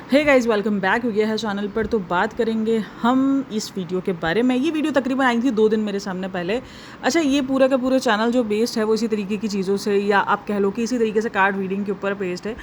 Hey guys, welcome back हो गया है चैनल पर। तो बात करेंगे हम इस वीडियो के बारे में। ये वीडियो तकरीबन आई थी 2 दिन मेरे सामने पहले। अच्छा, ये पूरा का पूरा चैनल जो बेस्ड है वो इसी तरीके की चीज़ों से, या आप कह लो कि इसी तरीके से कार्ड रीडिंग के ऊपर बेस्ड है।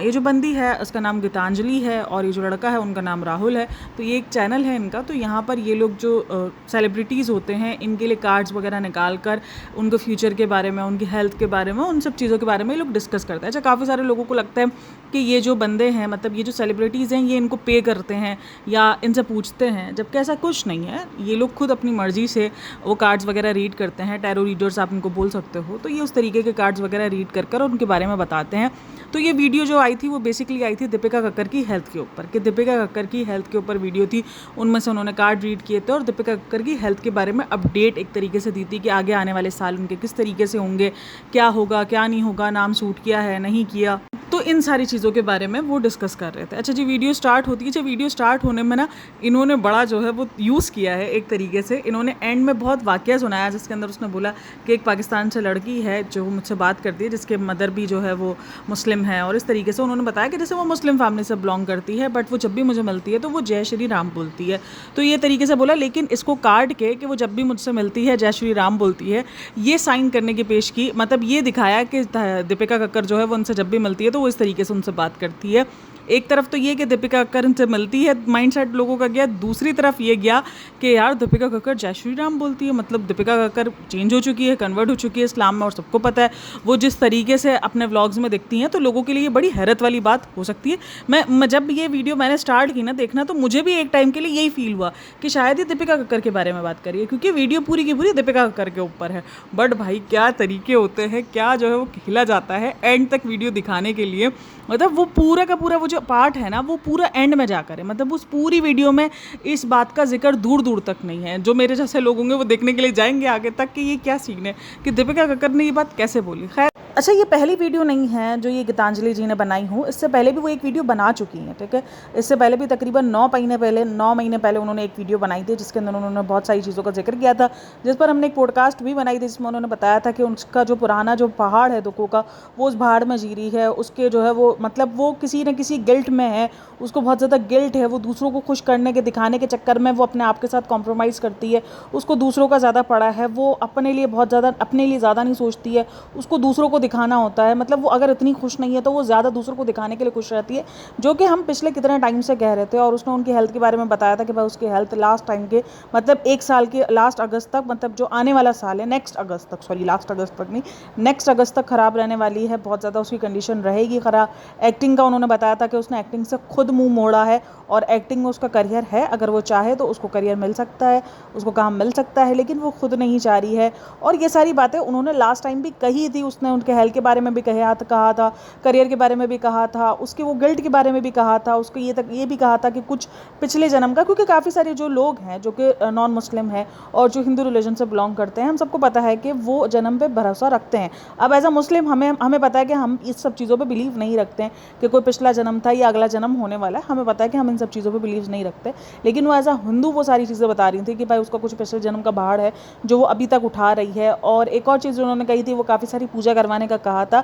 ये जो बंदी है उसका नाम गीतांजलि है और ये जो लड़का है उनका नाम राहुल है। तो ये एक चैनल है इनका। तो यहाँ पर ये लोग जो सेलिब्रिटीज़ होते हैं इनके लिए कार्ड्स वगैरह निकाल कर उनको फ्यूचर के बारे में, उनकी हेल्थ के बारे में, उन सब चीज़ों के बारे में ये लोग डिस्कस करते हैं। अच्छा, काफ़ी सारे लोगों को लगता है कि ये जो बंदे हैं, मतलब ये जो सेलिब्रिटीज़ हैं, ये इनको पे करते हैं या इनसे पूछते हैं, जबकि ऐसा कुछ नहीं है। ये लोग खुद अपनी मर्ज़ी से वो कार्ड्स वगैरह रीड करते हैं। टैरो रीडर्स आप इनको बोल सकते हो। तो ये उस तरीके के कार्ड्स वगैरह रीड कर और उनके बारे में बताते हैं। तो ये वीडियो जो आई थी वो बेसिकली आई थी दीपिका कक्कर की हेल्थ के ऊपर, कि दीपिका कक्कर की हेल्थ के ऊपर वीडियो थी। उनमें से उन्होंने कार्ड रीड किए थे और दीपिका कक्कर की हेल्थ के बारे में अपडेट एक तरीके से दी थी कि आगे आने वाले साल उनके किस तरीके से होंगे, क्या होगा क्या नहीं होगा, नाम सूट किया है नहीं किया। तो इन सारी चीज़ों के बारे में वो डिस्कस कर रहे थे। अच्छा जी, वीडियो स्टार्ट होती है। अच्छा, वीडियो स्टार्ट होने में ना इन्होंने बड़ा जो है वो यूज़ किया है एक तरीके से। इन्होंने एंड में बहुत वाक़या सुनाया जिसके अंदर उसने बोला कि एक पाकिस्तान से लड़की है जो मुझसे बात करती है, जिसके मदर भी जो है वो मुस्लिम है। और इस तरीके से उन्होंने बताया कि जैसे वो मुस्लिम फैमिली से बिलोंग करती है, बट वो जब भी मुझे मिलती है तो वो जय श्री राम बोलती है। तो ये तरीके से बोला, लेकिन इसको काट के कि वो जब भी मुझसे मिलती है जय श्री राम बोलती है, ये साइन करने की पेश की। मतलब ये दिखाया कि दीपिका कक्कर जो है वो उनसे जब भी मिलती है तो वो इस तरीके से उनसे बात करती है। एक तरफ तो ये कि दीपिका कक्कर से मिलती है, माइंडसेट लोगों का गया। दूसरी तरफ ये गया कि यार दीपिका कक्कर जय श्री राम बोलती है, मतलब दीपिका कक्कर चेंज हो चुकी है, कन्वर्ट हो चुकी है इस्लाम में, और सबको पता है वो जिस तरीके से अपने व्लॉग्स में दिखती हैं। तो लोगों के लिए ये बड़ी हैरत वाली बात हो सकती है। मैं जब ये वीडियो मैंने स्टार्ट की ना देखना, तो मुझे भी एक टाइम के लिए यही फील हुआ कि शायद ये दीपिका कक्कर के बारे में बात करी है, क्योंकि वीडियो पूरी की पूरी दीपिका कक्कर के ऊपर है। बट भाई क्या तरीके होते हैं, क्या जो है वो हिला जाता है एंड तक वीडियो दिखाने के लिए। मतलब वो पूरा का पूरा वो जो पार्ट है ना वो पूरा एंड में जाकर है। मतलब उस पूरी वीडियो में इस बात का जिक्र दूर दूर तक नहीं है। जो मेरे जैसे लोग होंगे वो देखने के लिए जाएंगे आगे तक कि ये क्या सीन है, कि दीपिका कक्कर ने ये बात कैसे बोली। खैर, अच्छा, ये पहली वीडियो नहीं है जो ये गीतांजलि जी ने बनाई हो। इससे पहले भी वो एक वीडियो बना चुकी हैं, ठीक है। इससे पहले भी तकरीबन 9 महीने पहले उन्होंने एक वीडियो बनाई थी जिसके अंदर उन्होंने बहुत सारी चीज़ों का जिक्र किया था, जिस पर हमने एक पॉडकास्ट भी बनाई थी जिसमें उन्होंने बताया था कि उसका जो पुराना जो पहाड़ है दुखों का, वो उस पहाड़ में जी रही है। उसके जो है वो मतलब वो किसी न किसी गिल्ट में है, उसको बहुत ज़्यादा गिल्ट है। वो दूसरों को खुश करने के दिखाने के चक्कर में वो अपने आप के साथ कॉम्प्रोमाइज़ करती है। उसको दूसरों का ज़्यादा पड़ा है, वो अपने लिए बहुत ज़्यादा, अपने लिए ज़्यादा नहीं सोचती है, उसको दूसरों को दिखाना होता है। मतलब वो अगर इतनी खुश नहीं है तो वो ज़्यादा दूसरों को दिखाने के लिए खुश रहती है, जो कि हम पिछले कितने टाइम से कह रहे थे। और उसने उनकी हेल्थ के बारे में बताया था कि भाई उसकी हेल्थ लास्ट टाइम के, मतलब 1 साल के लास्ट अगस्त तक, मतलब जो आने वाला साल है, नेक्स्ट अगस्त तक, सॉरी लास्ट अगस्त तक नहीं, नेक्स्ट अगस्त तक ख़राब रहने वाली है। बहुत ज़्यादा उसकी कंडीशन रहेगी ख़राब। एक्टिंग का उन्होंने बताया था कि उसने एक्टिंग से खुद मुंह मोड़ा है और एक्टिंग में उसका करियर है। अगर वो चाहे तो उसको करियर मिल सकता है, उसको काम मिल सकता है, लेकिन वो खुद नहीं चाह रही है। और ये सारी बातें उन्होंने लास्ट टाइम भी कही थी। उसने उनके हेल्थ के बारे में भी कहा था, करियर के बारे में भी कहा था, उसके वो गिल्ट के बारे में भी कहा था, उसको ये भी कहा था कि कुछ पिछले जन्म का, क्योंकि काफ़ी सारे जो लोग हैं जो कि नॉन मुस्लिम हैं और जो हिंदू रिलीजन से बिलोंग करते हैं, हम सबको पता है कि वो जन्म पे भरोसा रखते हैं। अब एज अ मुस्लिम हमें पता है कि हम इस सब चीज़ों पे बिलीव नहीं रखते हैं कि कोई पिछला जन्म था या अगला जन्म होने वाला है। हमें पता है कि हम इन सब चीज़ों पे बिलीव नहीं रखते। लेकिन वो एज अ हिंदू वो सारी चीज़ें बता रही थी कि भाई उसका कुछ पिछले जन्म का भार है जो वो अभी तक उठा रही है। और एक और चीज़ उन्होंने कही थी, वो काफ़ी सारी पूजा करवाने का कहा था।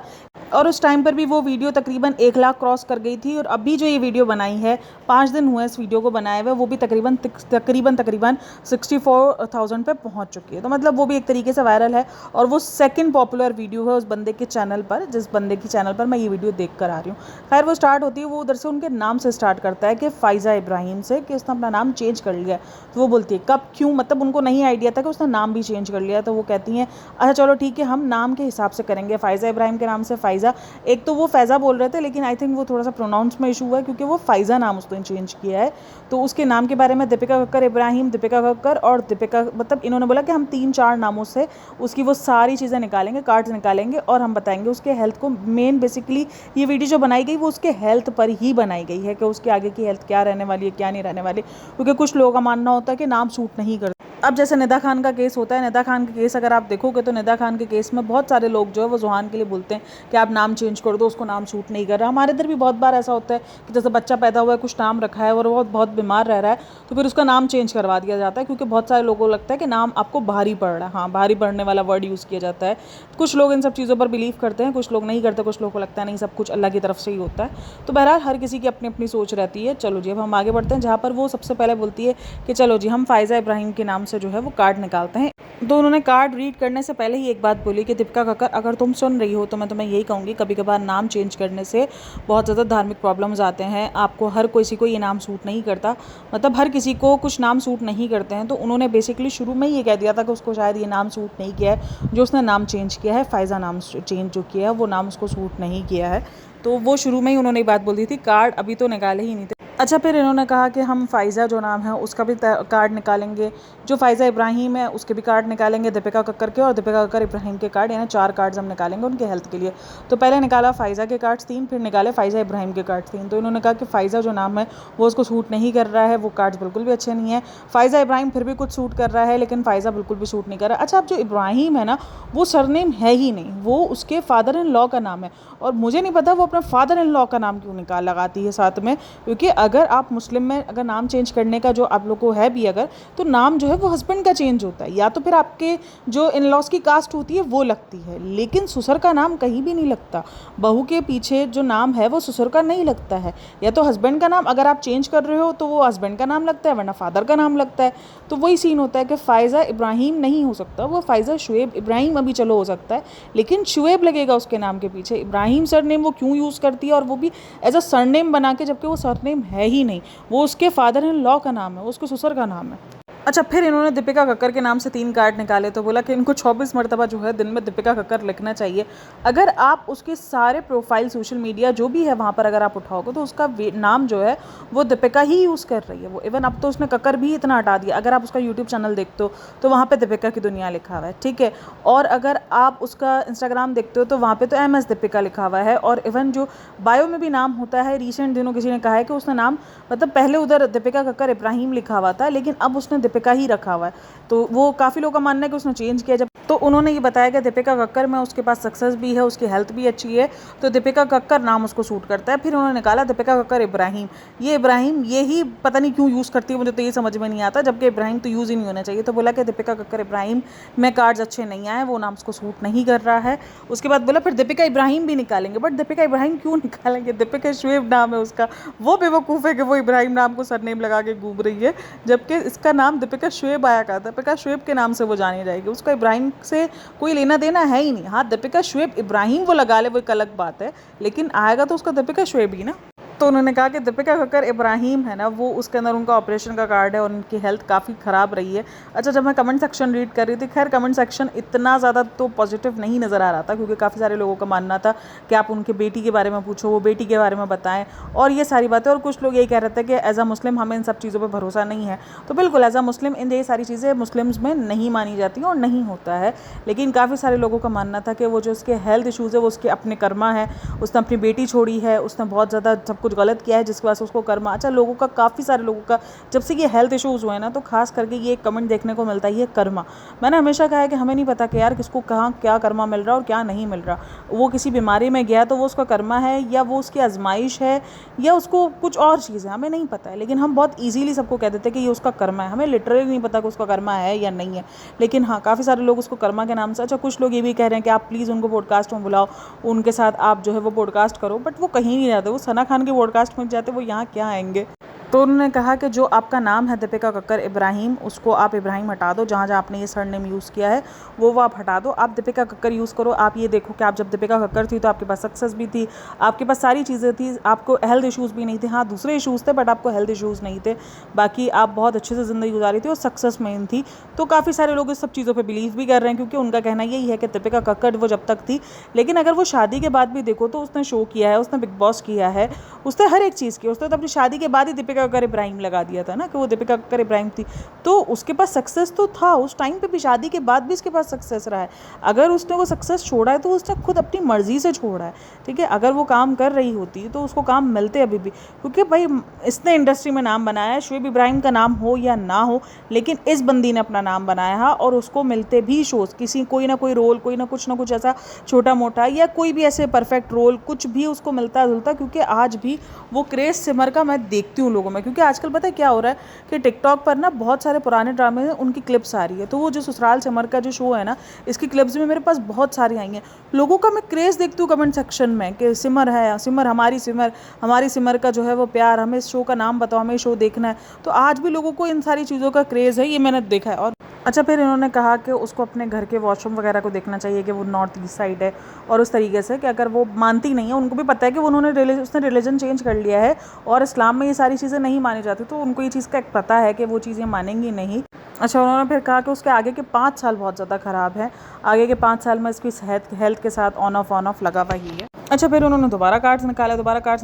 और उस टाइम पर भी वो वीडियो तकरीबन 1 लाख क्रॉस कर गई थी। और अभी जो ये वीडियो बनाई है, 5 दिन हुए इस वीडियो को बनाए हुए, वो भी तकरीबन 64,000 पे पहुंच चुकी है। तो मतलब वो भी एक तरीके से वायरल है और वो सेकंड पॉपुलर वीडियो है उस बंदे के चैनल पर, जिस बंदे की चैनल पर मैं ये वीडियो देख कर आ रही हूँ। खैर, वो स्टार्ट होती है, वो उधर से उनके नाम से स्टार्ट करता है कि फ़ाइज़ा इब्राहिम से, कि उसने अपना नाम चेंज कर लिया है। तो वो बोलती है कब, क्यों, मतलब उनको नहीं आइडिया था कि उसने नाम भी चेंज कर लिया। तो वो कहती हैं अच्छा चलो ठीक है, हम नाम के हिसाब से करेंगे, फ़ाइज़ा इब्राहिम के नाम से फ़ाइज़ा। एक तो वो फ़ैज़ा बोल रहे थे, लेकिन आई थिंक वो थोड़ा सा प्रोनाउंस में इशू हुआ है, क्योंकि वो फ़ाइज़ा नाम उसने चेंज किया है। तो उसके नाम के बारे में दीपिका कक्कर इब्राहिम, दीपिका कक्कर और दीपिका, मतलब इन्होंने बोला कि हम 3-4 नामों से उसकी वो सारी चीज़ें निकालेंगे, कार्ड्स निकालेंगे और हम बताएंगे उसके हेल्थ को। मेन बेसिकली ये वीडियो जो बनाई गई वो उसके हेल्थ पर ही बनाई गई है कि उसके आगे की हेल्थ क्या रहने वाली है, क्या नहीं रहने वाली। क्योंकि कुछ लोगों का मानना होता है कि नाम सूट नहीं करता। अब जैसे निदा खान का केस होता है, निदा खान का केस अगर आप देखोगे तो निदा खान के केस में बहुत सारे लोग जो है वो ज़ुहान के लिए बोलते हैं कि आप नाम चेंज कर दो, उसको नाम सूट नहीं कर रहा। हमारे इधर भी बहुत बार ऐसा होता है कि जैसे बच्चा पैदा हुआ है, कुछ नाम रखा है और वो बहुत बीमार रह रहा है, तो फिर उसका नाम चेंज करवा दिया जाता है, क्योंकि बहुत सारे लोगों को लगता है कि नाम आपको भारी पड़ रहा है। हाँ, भारी पड़ने वाला वर्ड यूज़ किया जाता है। कुछ लोग इन सब चीज़ों पर बिलीव करते हैं, कुछ लोग नहीं करते, कुछ लोगों को लगता है नहीं सब कुछ अल्लाह की तरफ से ही होता है। तो बहरहाल हर किसी की अपनी अपनी सोच रहती है। चलो जी, अब हम आगे बढ़ते हैं, जहाँ पर वो सबसे पहले बोलती है कि चलो जी हम फ़ायज़ा इब्राहिम के नाम से जो है वो कार्ड निकालते हैं। तो उन्होंने कार्ड रीड करने से पहले ही एक बात बोली कि दीपिका कक्कर, अगर तुम सुन रही हो तो मैं तुम्हें यही कहूँगी, कभी कभार नाम चेंज करने से बहुत ज़्यादा धार्मिक प्रॉब्लम्स आते हैं। आपको हर किसी को ये नाम सूट नहीं करता, मतलब हर किसी को कुछ नाम सूट नहीं करते हैं। तो उन्होंने बेसिकली शुरू में ही ये कह दिया था कि उसको शायद ये नाम सूट नहीं किया है, जो उसने नाम चेंज किया है, फ़ायज़ा नाम चेंज जो किया है वो नाम उसको सूट नहीं किया है। तो वो शुरू में ही उन्होंने ये बात बोल दी थी। कार्ड अभी तो निकाले ही नहीं थे। अच्छा, फिर इन्होंने कहा कि हम फ़ायज़ा जो नाम है उसका भी कार्ड निकालेंगे, जो फ़ायज़ा इब्राहिम है उसके भी कार्ड निकालेंगे, दीपिका कक्कर के और दीपिका कक्कर इब्राहिम के कार्ड, यानी 4 कार्ड्स हम निकालेंगे उनके हेल्थ के लिए। तो पहले निकाला फ़ायज़ा के कार्ड्स 3, फिर निकाले फ़ायज़ा इब्राहिम के कार्ड्स 3। तो इन्होंने कहा कि फ़ायज़ा जो नाम है वो उसको सूट नहीं कर रहा है, वो कार्ड्स बिल्कुल भी अच्छे नहीं है। फ़ायज़ा इब्राहिम फिर भी कुछ सूट कर रहा है, लेकिन फ़ायज़ा बिल्कुल भी सूट नहीं कर रहा। अच्छा, अब जो इब्राहिम है ना, वो सरनेम है ही नहीं, वो उसके फादर इन लॉ का नाम है। और मुझे नहीं पता वो अपना फादर इन लॉ का नाम क्यों निकाल लगाती है साथ में, क्योंकि अगर आप मुस्लिम में अगर नाम चेंज करने का जो आप लोग को है भी अगर, तो नाम जो है वो हस्बैंड का चेंज होता है, या तो फिर आपके जो इन लॉज की कास्ट होती है वो लगती है, लेकिन ससुर का नाम कहीं भी नहीं लगता। बहू के पीछे जो नाम है वो ससुर का नहीं लगता है, या तो हस्बैंड का नाम अगर आप चेंज कर रहे हो तो वो हस्बैंड का नाम लगता है, वरना फादर का नाम लगता है। तो वही सीन होता है कि फ़ायज़ा इब्राहिम नहीं हो सकता, वो फ़ायज़ा शुएब इब्राहिम अभी चलो हो सकता है, लेकिन शुएब लगेगा उसके नाम के पीछे। इब्राहिम सरनेम वो क्यों यूज़ करती है, और वो भी एज अ सरनेम बना के, जबकि वो सरनेम है ही नहीं, वो उसके फादर इन लॉ का नाम है, वो उसके ससुर का नाम है। अच्छा, फिर इन्होंने दीपिका कक्कर के नाम से 3 कार्ड निकाले, तो बोला कि इनको 24 मरतबा जो है दिन में दीपिका कक्कर लिखना चाहिए। अगर आप उसके सारे प्रोफाइल सोशल मीडिया जो भी है वहाँ पर अगर आप उठाओगे तो उसका नाम जो है वो दीपिका ही यूज़ कर रही है। वो इवन अब तो उसने कक्कर भी इतना हटा दिया, अगर आप उसका यूट्यूब चैनल देखते हो तो वहाँ पर दीपिका की दुनिया लिखा हुआ है, ठीक है। और अगर आप उसका इंस्टाग्राम देखते हो तो वहाँ पर तो MS दीपिका लिखा हुआ है। और इवन जो बायो में भी नाम होता है, रिसेंट दिनों किसी ने कहा है कि उसने नाम, मतलब पहले उधर दीपिका कक्कर इब्राहिम लिखा हुआ था, लेकिन अब उसने दीपिका ही रखा हुआ है। तो वो काफ़ी लोगों का मानना है कि उसने चेंज किया। जब तो उन्होंने ये बताया कि दीपिका कक्कर में उसके पास सक्सेस भी है, उसकी हेल्थ भी अच्छी है, तो दीपिका कक्कर नाम उसको सूट करता है। फिर उन्होंने निकाला दीपिका कक्कर इब्राहिम। ये इब्राहिम ये ही पता नहीं क्यों यूज़ करती है, मुझे तो ये समझ में नहीं आता, जबकि इब्राहिम तो यूज़ ही नहीं होना चाहिए। तो बोला कि दीपिका कक्कर इब्राहिम में कार्ड्स अच्छे नहीं आए, वो नाम उसको सूट नहीं कर रहा है। उसके बाद बोला फिर दीपिका इब्राहिम भी निकालेंगे, बट दीपिका इब्राहिम क्यों निकालेंगे, दीपिका शुएब नाम है उसका। वो बेवकूफ़ है कि वो इब्राहिम नाम को सरनेम लगा के घूम रही है, जबकि इसका नाम दीपिका शुएब आया था। दीपिका शुएब के नाम से वो जानी जाएगी, उसका इब्राहिम से कोई लेना देना है ही नहीं। हाँ, दीपिका शुएब इब्राहिम वो लगा ले, वो एक अलग बात है, लेकिन आएगा तो उसका दीपिका शुएब ही ना। तो उन्होंने कहा कि दीपिका कक्कर इब्राहिम है ना, वो उसके अंदर उनका ऑपरेशन का कार्ड है और उनकी हेल्थ काफ़ी ख़राब रही है। अच्छा, जब मैं कमेंट सेक्शन रीड कर रही थी, खैर कमेंट सेक्शन इतना ज़्यादा तो पॉजिटिव नहीं नज़र आ रहा था, क्योंकि काफ़ी सारे लोगों का मानना था कि आप उनके बेटी के बारे में पूछो, वो बेटी के बारे में बताएं और ये सारी बातें। और कुछ लोग यही कह रहे थे कि एज अ मुस्लिम हमें इन सब चीज़ों पर भरोसा नहीं है। तो बिल्कुल एज अ मुस्लिम इन ये सारी चीज़ें मुस्लिम्स में नहीं मानी जाती और नहीं होता है, लेकिन काफ़ी सारे लोगों का मानना था कि वो जो उसके हेल्थ इशूज़ है वो उसके अपने कर्मा है, उसने अपनी बेटी छोड़ी है, उसने बहुत ज़्यादा सब कुछ गलत किया है जिसके वजह से उसको कर्मा। अच्छा, लोगों का काफ़ी सारे लोगों का जब से ये हेल्थ इश्यूज़ हुए ना, तो खास करके ये कमेंट देखने को मिलता है, ये कर्मा। मैंने हमेशा कहा है कि हमें नहीं पता कि यार किसको कहाँ क्या कर्मा मिल रहा है और क्या नहीं मिल रहा। वो किसी बीमारी में गया तो वो उसका कर्मा है, या वो उसकी आजमाइश है, या उसको कुछ और चीज़ है, हमें नहीं पता है। लेकिन हम बहुत ईजीली सबको कह देते हैं कि ये उसका कर्मा है, हमें लिटरली नहीं पता कि उसका कर्मा है या नहीं है। लेकिन हाँ, काफ़ी सारे लोग उसको कर्मा के नाम से, अच्छा कुछ लोग ये भी कह रहे हैं कि आप प्लीज़ उनको पॉडकास्ट में बुलाओ, उनके साथ आप जो है वो पॉडकास्ट करो, बट वो कहीं नहीं जाते, वो सना खान के पॉडकास्ट में जाते, वो यहाँ क्या आएंगे। तो उन्होंने कहा कि जो आपका नाम है दीपिका कक्कर इब्राहिम, उसको आप इब्राहिम हटा दो, जहाँ जहाँ आपने ये सरनेम यूज़ किया है वो आप हटा दो, आप दीपिका कक्कर यूज़ करो। आप ये देखो कि आप जब दीपिका कक्कर थी तो आपके पास सक्सेस भी थी, आपके पास सारी चीज़ें थी, आपको हेल्थ इश्यूज़ भी नहीं थे। हाँ, दूसरे इश्यूज़ थे बट आपको हेल्थ इश्यूज़ नहीं थे, बाकी आप बहुत अच्छे से ज़िंदगी गुजारी थी और सक्सेस मेन थी। तो काफ़ी सारे लोग इस सब चीज़ों पर बिलीव भी कर रहे हैं, क्योंकि उनका कहना यही है कि दीपिका कक्कर वो जब तक थी, लेकिन अगर वो शादी के बाद भी देखो तो उसने शो किया है, उसने बिग बॉस किया है, उसने हर एक चीज़ की, उसने तो अपनी शादी के बाद ही दीपिका दीपिका कक्कर इब्राहिम लगा दिया था ना कि वो दीपिका कक्कर इब्राहिम थी, तो उसके पास सक्सेस तो था उस टाइम पे भी, शादी के बाद भी उसके पास सक्सेस रहा है। अगर उसने वो सक्सेस छोड़ा है तो उसने खुद अपनी मर्जी से छोड़ा है, ठीक है। अगर वो काम कर रही होती तो उसको काम मिलते अभी भी, क्योंकि भाई इसने इंडस्ट्री में नाम बनाया है, शोएब इब्राहिम का नाम हो या ना हो, लेकिन इस बंदी ने अपना नाम बनाया है और उसको मिलते भी शोज़, किसी कोई ना कोई रोल, कोई ना कुछ ऐसा छोटा मोटा या कोई भी ऐसे परफेक्ट रोल, कुछ भी उसको मिलता जुलता, क्योंकि आज भी वो क्रेज़ सिमर का मैं देखती हूँ लोगों में। क्योंकि आजकल पता है क्या हो रहा है कि टिकटॉक पर ना बहुत सारे पुराने ड्रामे हैं, उनकी क्लिप्स आ रही है, तो वो जो ससुराल सिमर का जो शो है ना, इसकी क्लिप्स में मेरे पास बहुत सारी आई हैं। लोगों का मैं क्रेज़ देखती हूँ कमेंट सेक्शन में कि सिमर है, सिमर हमारी सिमर का जो है वो प्यार, हमें इस शो का नाम बताओ, हमें शो देखना है। तो आज भी लोगों को इन सारी चीज़ों का क्रेज़ है, ये मैंने देखा है। और अच्छा, फिर इन्होंने कहा कि उसको अपने घर के वॉशरूम वगैरह को देखना चाहिए कि वो नॉर्थ ईस्ट साइड है, और उस तरीके से कि अगर वो मानती नहीं है, उनको भी पता है कि उसने रिलीजन चेंज कर लिया है और इस्लाम में ये सारी चीज़ें नहीं मानी जाती, तो उनको ये चीज़ का पता है कि वो चीज़ें मानेंगी नहीं। अच्छा, उन्होंने फिर कहा कि उसके आगे के 5 साल बहुत ज़्यादा ख़राब है, आगे के 5 साल में इसकी हेल्थ के साथ ऑन ऑफ लगा हुआ ही है। अच्छा, फिर उन्होंने दोबारा कार्ड्स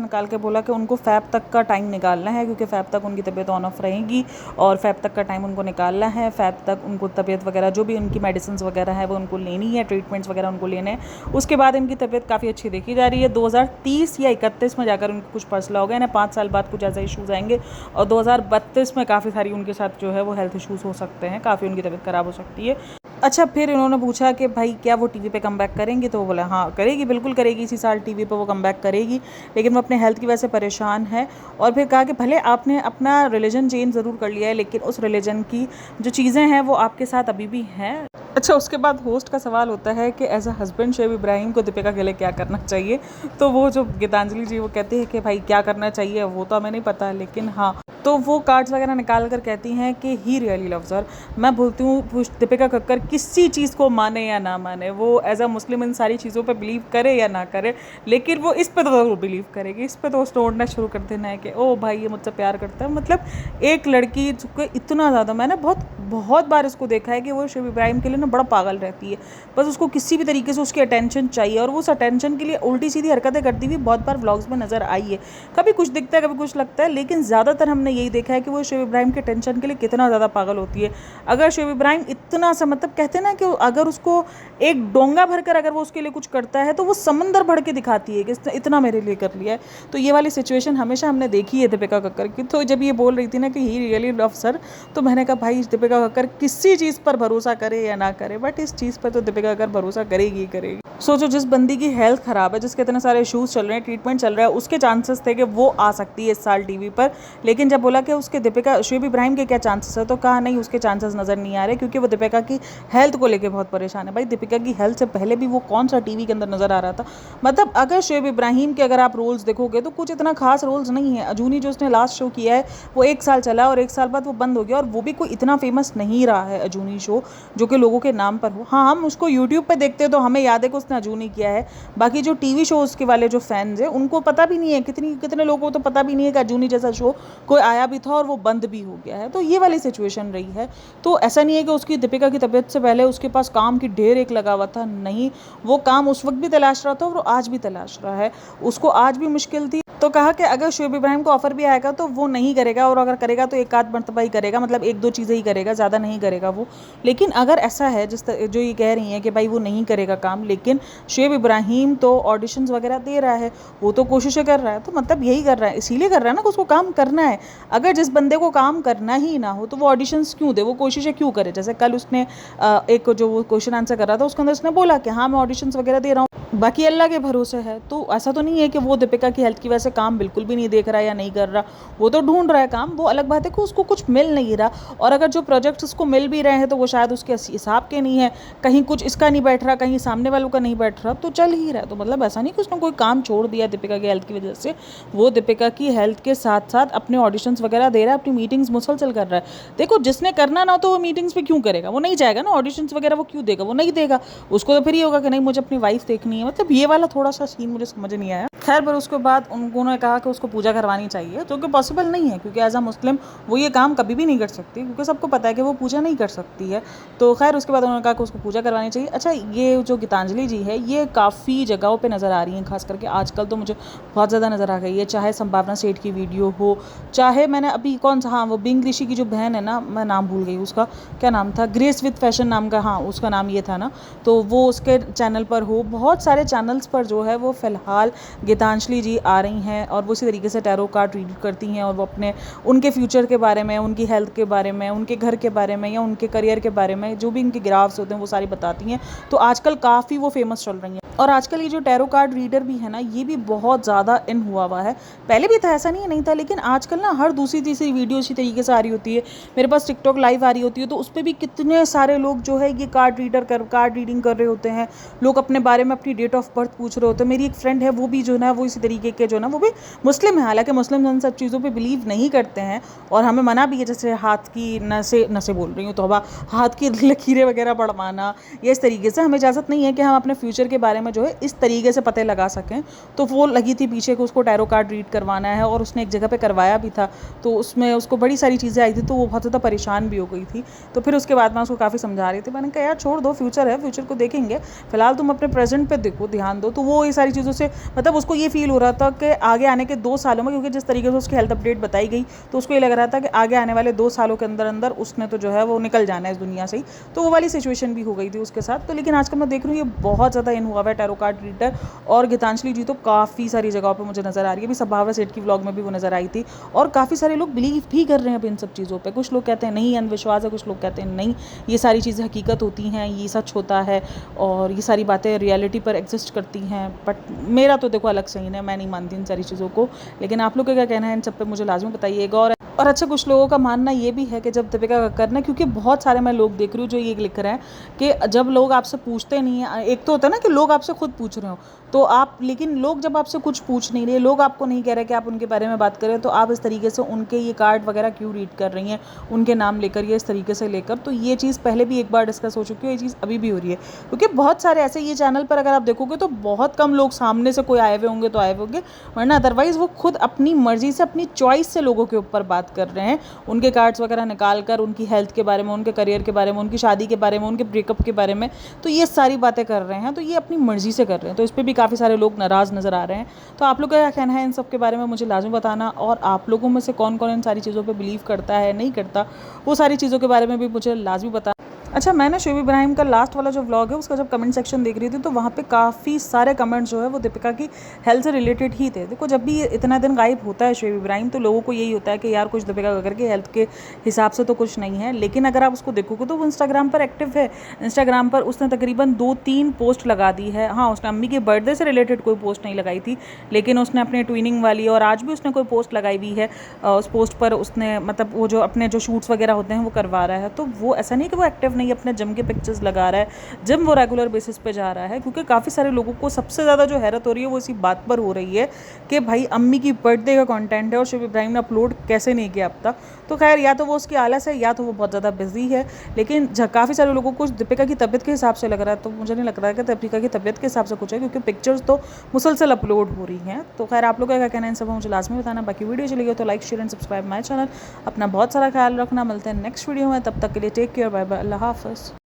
निकाल के बोला कि उनको फ़ैब तक का टाइम निकालना है, क्योंकि फ़ैब तक उनकी तबीयत ऑन ऑफ रहेगी और फ़ैब तक का टाइम उनको निकालना है। फ़ैब तक उनको तबीयत वगैरह जो भी उनकी मेडिसिन वगैरह है वो उनको लेनी है, ट्रीटमेंट्स वगैरह उनको लेने हैं। उसके बाद इनकी तबीयत काफ़ी अच्छी देखी जा रही है। 2030 या 31 में जाकर उनको कुछ मसला होगा, यानी 5 साल बाद कुछ ऐसे इशूज़ आएंगे और 2032 में काफ़ी सारी उनके साथ जो है वो हेल्थ इशूज़ हो सकते हैं, काफ़ी उनकी तबीयत ख़राब हो सकती है। अच्छा, फिर इन्होंने पूछा कि भाई क्या वो टीवी पे कमबैक करेंगी, तो वो बोला हाँ करेगी, बिल्कुल करेगी, इसी साल टीवी पे वो कमबैक करेगी, लेकिन वो अपने हेल्थ की वजह से परेशान है। और फिर कहा कि भले आपने अपना रिलीजन चेंज ज़रूर कर लिया है, लेकिन उस रिलीजन की जो चीज़ें हैं वो आपके साथ अभी भी हैं। अच्छा, उसके बाद होस्ट का सवाल होता है कि as a husband Shoaib Ibrahim को दीपिका के लिए क्या करना चाहिए, तो वो जो गीतांजलि जी वो कहते हैं कि भाई क्या करना चाहिए वो तो हमें नहीं पता, लेकिन हाँ, तो वो कार्ड्स वगैरह निकाल कर कहती हैं कि ही रियली लव्स हर। मैं बोलती हूँ दीपिका कक्कर किसी चीज़ को माने या ना माने, वो एज अ मुस्लिम इन सारी चीज़ों पे बिलीव करे या ना करे, लेकिन वो इस पे तो ज़रूर बिलीव करेगी, इस पे तो उसने ओढ़ना शुरू कर देना है कि ओ भाई ये मुझसे प्यार करता है। मतलब एक लड़की को इतना ज़्यादा, मैंने बहुत बार इसको देखा है कि वो शोएब इब्राहिम के लिए ना बड़ा पागल रहती है, बस उसको किसी भी तरीके से उसकी अटेंशन चाहिए, और वो उस अटेंशन के लिए उल्टी सीधी हरकतें करती हुई बहुत बार व्लॉग्स में नज़र आई है। कभी कुछ दिखता है, कभी कुछ लगता है, लेकिन ज़्यादातर हमने यही देखा है कि वो शोएब इब्राहिम के टेंशन के लिए कितना ज़्यादा पागल होती है। अगर शोएब इब्राहिम इतना सा, मतलब कहते हैं ना कि अगर उसको एक डोंगा भरकर अगर वो उसके लिए कुछ करता है तो वो समंदर भर के दिखाती है कि इसने इतना मेरे लिए कर लिया है। तो ये वाली सिचुएशन हमेशा हमने देखी है दीपिका कक्कर की। तो जब ये बोल रही थी ना कि ही रियली लव्स हर, तो मैंने कहा भाई दीपिका कक्कर किसी चीज़ पर भरोसा करे या ना करे, बट इस चीज़ पर तो दीपिका कक्कर भरोसा करेगी ही करेगी। सोचो, जिस बंदी की हेल्थ ख़राब है, जिसके इतने सारे इशूज़ चल रहे हैं, ट्रीटमेंट चल रहा है, उसके चांसेस थे कि वो आ सकती है इस साल टीवी पर, लेकिन जब बोला कि उसके शोएब इब्राहिम के क्या चांसेस है, तो कहा नहीं उसके चांसेस नज़र नहीं आ रहे, क्योंकि वो दीपिका की हेल्थ को लेकर बहुत परेशान है। भाई दीपिका की हेल्थ से पहले भी वो कौन सा टीवी के अंदर नज़र आ रहा था। मतलब अगर शोएब इब्राहिम के अगर आप रोल्स देखोगे तो कुछ इतना खास रोल्स नहीं है। अजूनी जो उसने लास्ट शो किया है वो 1 साल चला और 1 साल बाद वो बंद हो गया, और वो भी कोई इतना फेमस नहीं रहा है अजूनी शो जो कि लोगों के नाम पर हो। हाँ, हम उसको यूट्यूब पर देखते हैं तो हमें याद है कि उसने अजूनी किया है, बाकी जो टीवी शोज़ के वाले जो फैंस हैं उनको पता भी नहीं है, कितने लोगों को तो पता भी नहीं है कि अजूनी जैसा शो कोई आया भी था और वो बंद भी हो गया है। तो ये वाली सिचुएशन रही है। तो ऐसा नहीं है कि उसकी दीपिका की तबीयत से पहले उसके पास काम की ढेर एक लगा हुआ था, नहीं, वो काम उस वक्त भी तलाश रहा था और वो आज भी तलाश रहा है। उसको आज भी मुश्किल थी, तो कहा कि अगर शोएब इब्राहिम को ऑफर भी आएगा तो वो नहीं करेगा, और अगर करेगा तो एक आध मरतबा ही करेगा, मतलब 1-2 चीज़ें ही करेगा, ज़्यादा नहीं करेगा वो। लेकिन अगर ऐसा है जो ये कह रही हैं कि भाई वो नहीं करेगा काम, लेकिन शोएब इब्राहिम तो ऑडिशंस वगैरह दे रहा है, वो तो कोशिशें कर रहा है, तो मतलब यही कर रहा है, इसीलिए कर रहा है ना कि उसको काम करना है। अगर जिस बंदे को काम करना ही ना हो तो वो ऑडिशंस क्यों दे, वो कोशिशें क्यों करे। जैसे कल उसने एक जो वो क्वेश्चन आंसर कर रहा था उसके अंदर उसने बोला कि हाँ मैं ऑडिशंस वगैरह दे रहा हूँ, बाकी अल्लाह के भरोसे है। तो ऐसा तो नहीं है कि वो दीपिका की हेल्थ की वजह से काम बिल्कुल भी नहीं देख रहा है या नहीं कर रहा, वो तो ढूंढ रहा है काम। वो अलग बात है कि उसको कुछ मिल नहीं रहा, और अगर जो प्रोजेक्ट्स उसको मिल भी रहे हैं तो वो शायद उसके हिसाब के नहीं है, कहीं कुछ इसका नहीं बैठ रहा, कहीं सामने वालों का नहीं बैठ रहा, तो चल ही रहा है। तो मतलब ऐसा नहीं कि उसने कोई काम छोड़ दिया दीपिका की हेल्थ की वजह से, वो दीपिका की हेल्थ के साथ साथ अपने ऑडिशंस वगैरह दे रहा है, अपनी मीटिंग्स मुसलसल कर रहा है। देखो, जिसने करना ना तो वो मीटिंग्स पे क्यों करेगा, वो नहीं जाएगा ना, ऑडिशंस वगैरह वो क्यों देगा, वो नहीं देगा। उसको तो फिर ये होगा कि नहीं मुझे अपनी वाइफ देखनी है। मतलब ये वाला थोड़ा सा सीन मुझे समझ नहीं आया। खैर, पर उसके बाद उन्होंने कहा कि उसको पूजा करवानी चाहिए, जो कि पॉसिबल नहीं है, क्योंकि एज अ मुस्लिम वो ये काम कभी भी नहीं कर सकती, क्योंकि सबको पता है कि वो पूजा नहीं कर सकती है। तो खैर, उसके बाद उन्होंने कहा कि उसको पूजा करवानी चाहिए। अच्छा, ये जो गीतांजलि जी है ये काफ़ी जगहों पे नज़र आ रही हैं, खास करके आजकल तो मुझे बहुत ज़्यादा नज़र आ गई है। चाहे संभावना सेठ की वीडियो हो, चाहे मैंने अभी कौन सा, हाँ, वो बिंग ऋषि की जो बहन है ना, मैं नाम भूल गई उसका, क्या नाम था, ग्रेस विद फैशन नाम का, हाँ उसका नाम ये था ना, तो वो उसके चैनल पर हो, बहुत सारे चैनल्स पर जो है वो फ़िलहाल गीतांजलि जी आ रही हैं और वो इसी तरीके से टैरो कार्ड रीड करती हैं और वो अपने उनके फ्यूचर के बारे में, उनकी हेल्थ के बारे में, उनके घर के बारे में या उनके करियर के बारे में, जो भी उनके ग्राफ्स होते हैं वो सारी बताती हैं। तो आजकल काफ़ी वो फेमस चल रही हैं। और आजकल ये जो टैरो कार्ड रीडर भी है ना, ये भी बहुत ज़्यादा इन हुआ है। पहले भी था, ऐसा नहीं था, लेकिन आजकल ना हर दूसरी तीसरी वीडियो इसी तरीके से आ रही होती है। मेरे पास टिकटॉक लाइव आ रही होती है, तो उस पर भी कितने सारे लोग जो है ये कार्ड रीडिंग कर रहे होते हैं। लोग अपने बारे में अपनी डेट ऑफ बर्थ पूछ रहे होते हैं। मेरी एक फ्रेंड है, वो भी जो है वो इसी तरीके के जो ना, वो भी मुस्लिम है, हालांकि मुस्लिम इन सब चीज़ों पे बिलीव नहीं करते हैं और हमें मना भी है, जैसे हाथ की नसें बोल रही हूँ तो हाथ की लकीरें वगैरह पढ़वाना, ये इस तरीके से हमें इजाज़त नहीं है कि हम अपने फ्यूचर के बारे में जो है इस तरीके से पते लगा सकें। तो वो लगी थी पीछे कि उसको टैरो कार्ड रीड करवाना है और उसने एक जगह पे करवाया भी था, तो उसमें उसको बड़ी सारी चीज़ें आई थी, तो वो बहुत ज़्यादा परेशान भी हो गई थी। तो फिर उसके बाद मैं उसको काफ़ी समझा रही थी, मैंने कहा यार छोड़ दो, फ्यूचर है, फ्यूचर को देखेंगे, फिलहाल तुम अपने प्रेजेंट पे देखो, ध्यान दो। तो वो ये सारी चीज़ों से मतलब उसको ये फील हो रहा था कि आगे आने के 2 सालों में, क्योंकि जिस तरीके से उसकी हेल्थ अपडेट बताई गई, तो उसको ये लग रहा था कि आगे आने वाले 2 सालों के अंदर अंदर उसने तो जो है वो निकल जाना है इस दुनिया से ही। तो वो वाली सिचुएशन भी हो गई थी उसके साथ। तो लेकिन आजकल मैं देख रही हूँ ये बहुत ज़्यादा इन हुआ है टैरो कार्ड रीडर, और गीतांजलि जी तो काफ़ी सारी जगहों पे मुझे नज़र आ रही है। अभी संभावना सेठ की व्लॉग में भी वो नज़र आई थी और काफ़ी सारे लोग बिलीव भी कर रहे हैं अब इन सब चीज़ों पे। कुछ लोग कहते हैं नहीं अंधविश्वास है, कुछ लोग कहते हैं नहीं ये सारी चीज़ें हकीकत होती हैं, ये सच होता है और ये सारी बातें रियलिटी पर एग्जिस्ट करती हैं। बट मेरा तो देखो अलग सही है, मैं नहीं मानती इन सारी चीज़ों को। लेकिन आप लोग का क्या कहना है इन सब पे मुझे लाजमी बताइएगा। और अच्छा, कुछ लोगों का मानना ये भी है कि जब दीपिका कक्कर ने, क्योंकि बहुत सारे मैं लोग देख रही हूँ जो ये लिख रहे हैं कि जब लोग आपसे पूछते नहीं हैं, एक तो होता है ना कि लोग आपसे खुद पूछ रहे हो तो आप, लेकिन लोग जब आपसे कुछ पूछ नहीं रहे, लोग आपको नहीं कह रहे कि आप उनके बारे में बात करें, तो आप इस तरीके से उनके ये कार्ड वगैरह क्यों रीड कर रही हैं, उनके नाम लेकर या इस तरीके से लेकर। तो ये चीज़ पहले भी एक बार डिस्कस हो चुकी है, ये चीज़ अभी भी हो रही है, क्योंकि बहुत सारे ऐसे ये चैनल पर अगर आप देखोगे तो बहुत कम लोग सामने से कोई आए हुए होंगे तो आए हुए होंगे, वरना अदरवाइज़ वो खुद अपनी मर्जी से, अपनी चॉइस से लोगों के ऊपर बात कर रहे हैं, उनके कार्ड्स वगैरह निकाल कर उनकी हेल्थ के बारे में, उनके करियर के बारे में, उनकी शादी के बारे में, उनके ब्रेकअप के बारे में, तो ये सारी बातें कर रहे हैं। तो ये अपनी मर्जी से कर रहे हैं, तो इस पर भी काफ़ी सारे लोग नाराज़ नज़र आ रहे हैं। तो आप लोग का क्या कहना है इन सब के बारे में मुझे लाजमी बताना, और आप लोगों में से कौन कौन इन सारी चीज़ों पर बिलीव करता है, नहीं करता, वो सारी चीज़ों के बारे में भी मुझे लाजमी बताना। अच्छा, मैंने शोएब इब्राहिम का लास्ट वाला जो व्लॉग है उसका जब कमेंट सेक्शन देख रही थी तो वहाँ पे काफ़ी सारे कमेंट्स जो है वो दीपिका की हेल्थ से रिलेटेड ही थे। देखो, जब भी इतना दिन गायब होता है शोएब इब्राहिम तो लोगों को यही होता है कि यार कुछ दीपिका कक्कर की हेल्थ के हिसाब से तो कुछ नहीं है। लेकिन अगर आप उसको देखोगे तो वो इंस्टाग्राम पर एक्टिव है। इंस्टाग्राम पर उसने तकरीबन 2-3 पोस्ट लगा दी है। हाँ, उसने अम्मी के बर्थडे से रिलेटेड कोई पोस्ट नहीं लगाई थी, लेकिन उसने अपने ट्विनिंग वाली, और आज भी उसने कोई पोस्ट लगाई हुई है। उस पोस्ट पर उसने मतलब वो जो अपने जो शूट्स वगैरह होते हैं वो करवा रहा है। तो वो ऐसा नहीं कि वो एक्टिव नहीं, अपने जिम के पिक्चर्स लगा रहा है, जिम वो रेगुलर बेसिस पे जा रहा है। क्योंकि काफ़ी सारे लोगों को सबसे ज़्यादा जो हैरत हो रही है वो इसी बात पर हो रही है कि भाई अम्मी की बर्थडे का कंटेंट है और शोएब इब्राहिम ने अपलोड कैसे नहीं किया अब तक। तो खैर, या तो वो उसकी आलस है या तो वो बहुत ज़्यादा बिजी है। लेकिन काफ़ी सारे लोगों को दीपिका की तबीयत के हिसाब से लग रहा है, तो मुझे नहीं लग रहा है कि दीपिका की तबीयत के हिसाब से कुछ है, क्योंकि पिक्चर्स तो मुसलसल अपलोड हो रही हैं। तो खैर, आप लोग का क्या कहना है इन सब मुझे लाजमी बताना। बाकी वीडियो चली गई तो like share and subscribe my channel. अपना बहुत सारा ख्याल रखना, मिलते हैं नेक्स्ट वीडियो में, तब तक के लिए टेक केयर, बाय बाय, अल्लाह हाफ़िज़।